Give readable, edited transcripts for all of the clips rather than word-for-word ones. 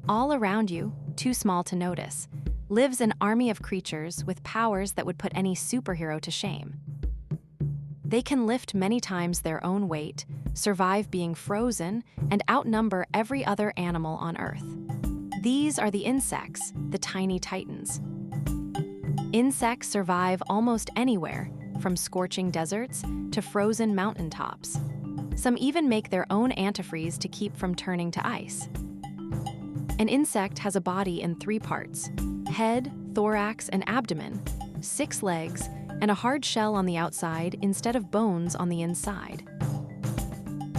All around you, too small to notice, lives an army of creatures with powers that would put any superhero to shame. They can lift many times their own weight, survive being frozen, and outnumber every other animal on Earth. These are the insects, the tiny titans. Insects survive almost anywhere, from scorching deserts to frozen mountaintops. Some even make their own antifreeze to keep from turning to ice. An insect has a body in 3 parts: head, thorax, and abdomen, 6 legs, and a hard shell on the outside instead of bones on the inside.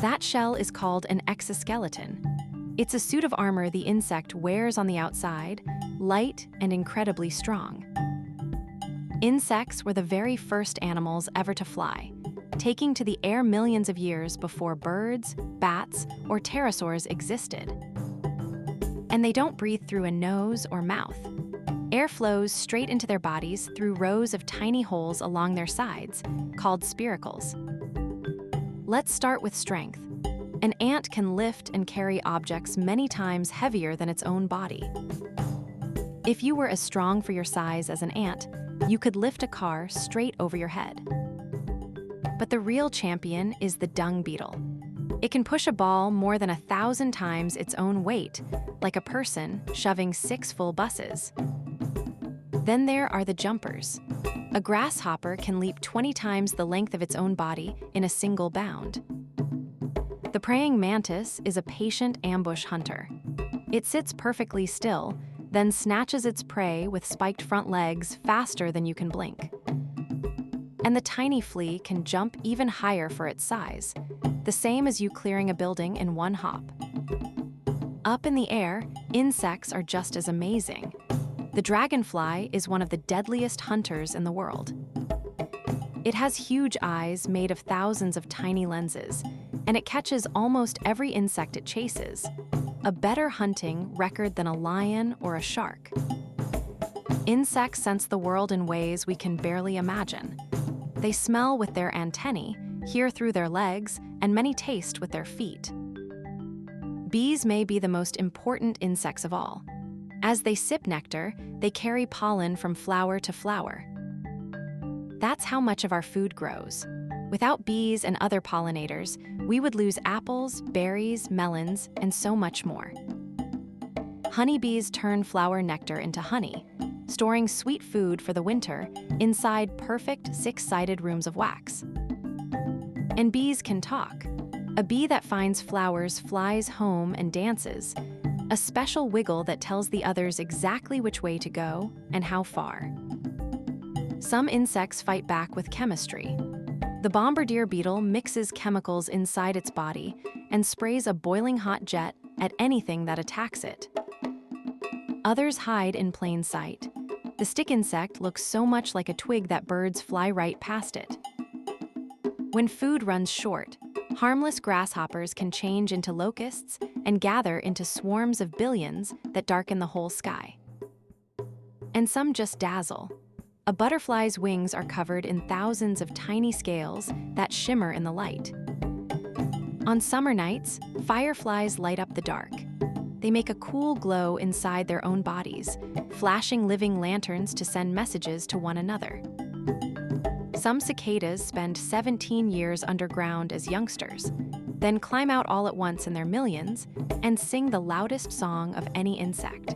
That shell is called an exoskeleton. It's a suit of armor the insect wears on the outside, light and incredibly strong. Insects were the very first animals ever to fly, taking to the air millions of years before birds, bats, or pterosaurs existed. And they don't breathe through a nose or mouth. Air flows straight into their bodies through rows of tiny holes along their sides, called spiracles. Let's start with strength. An ant can lift and carry objects many times heavier than its own body. If you were as strong for your size as an ant, you could lift a car straight over your head. But the real champion is the dung beetle. It can push a ball more than 1,000 times its own weight, like a person shoving 6 full buses. Then there are the jumpers. A grasshopper can leap 20 times the length of its own body in a single bound. The praying mantis is a patient ambush hunter. It sits perfectly still, then snatches its prey with spiked front legs faster than you can blink. And the tiny flea can jump even higher for its size, the same as you clearing a building in one hop. Up in the air, insects are just as amazing. The dragonfly is one of the deadliest hunters in the world. It has huge eyes made of thousands of tiny lenses, and it catches almost every insect it chases, a better hunting record than a lion or a shark. Insects sense the world in ways we can barely imagine. They smell with their antennae, hear through their legs, and many taste with their feet. Bees may be the most important insects of all. As they sip nectar, they carry pollen from flower to flower. That's how much of our food grows. Without bees and other pollinators, we would lose apples, berries, melons, and so much more. Honeybees turn flower nectar into honey, storing sweet food for the winter inside perfect 6-sided rooms of wax. And bees can talk. A bee that finds flowers flies home and dances, a special wiggle that tells the others exactly which way to go and how far. Some insects fight back with chemistry. The bombardier beetle mixes chemicals inside its body and sprays a boiling hot jet at anything that attacks it. Others hide in plain sight. The stick insect looks so much like a twig that birds fly right past it. When food runs short, harmless grasshoppers can change into locusts and gather into swarms of billions that darken the whole sky. And some just dazzle. A butterfly's wings are covered in thousands of tiny scales that shimmer in the light. On summer nights, fireflies light up the dark. They make a cool glow inside their own bodies, flashing living lanterns to send messages to one another. Some cicadas spend 17 years underground as youngsters, then climb out all at once in their millions and sing the loudest song of any insect.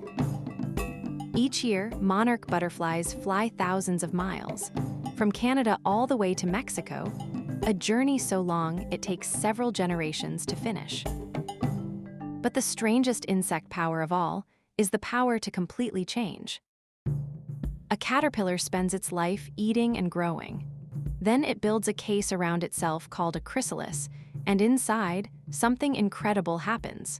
Each year, monarch butterflies fly thousands of miles, from Canada all the way to Mexico, a journey so long it takes several generations to finish. But the strangest insect power of all is the power to completely change. A caterpillar spends its life eating and growing. Then it builds a case around itself called a chrysalis, and inside, something incredible happens.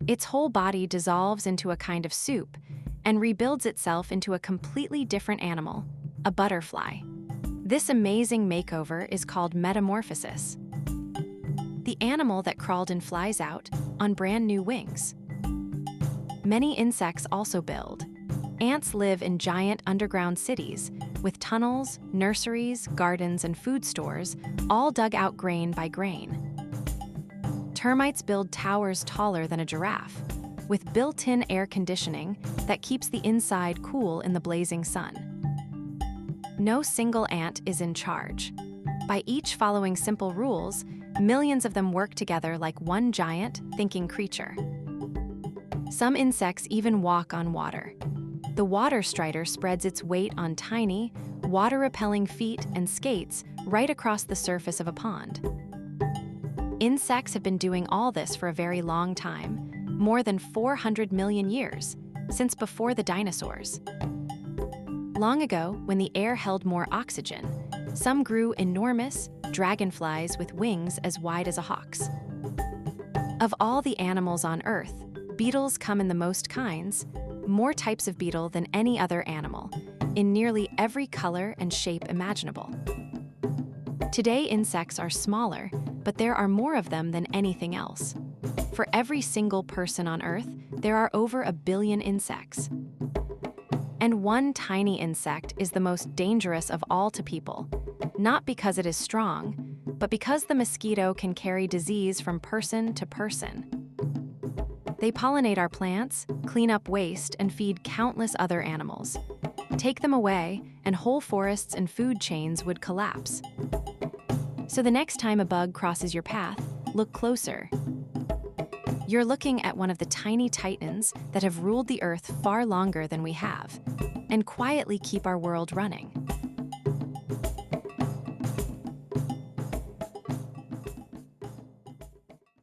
Its whole body dissolves into a kind of soup and rebuilds itself into a completely different animal, a butterfly. This amazing makeover is called metamorphosis. The animal that crawled in flies out on brand new wings. Many insects also build. Ants live in giant underground cities with tunnels, nurseries, gardens, and food stores, all dug out grain by grain. Termites build towers taller than a giraffe, with built-in air conditioning that keeps the inside cool in the blazing sun. No single ant is in charge. By each following simple rules, millions of them work together like one giant, thinking creature. Some insects even walk on water. The water strider spreads its weight on tiny, water-repelling feet and skates right across the surface of a pond. Insects have been doing all this for a very long time, more than 400 million years, since before the dinosaurs. Long ago, when the air held more oxygen, some grew enormous dragonflies with wings as wide as a hawk's. Of all the animals on Earth, beetles come in the most kinds, more types of beetle than any other animal, in nearly every color and shape imaginable. Today, insects are smaller, but there are more of them than anything else. For every single person on Earth, there are over 1 billion insects. And one tiny insect is the most dangerous of all to people, not because it is strong, but because the mosquito can carry disease from person to person. They pollinate our plants, clean up waste, and feed countless other animals. Take them away, and whole forests and food chains would collapse. So the next time a bug crosses your path, look closer. You're looking at one of the tiny titans that have ruled the Earth far longer than we have, and quietly keep our world running.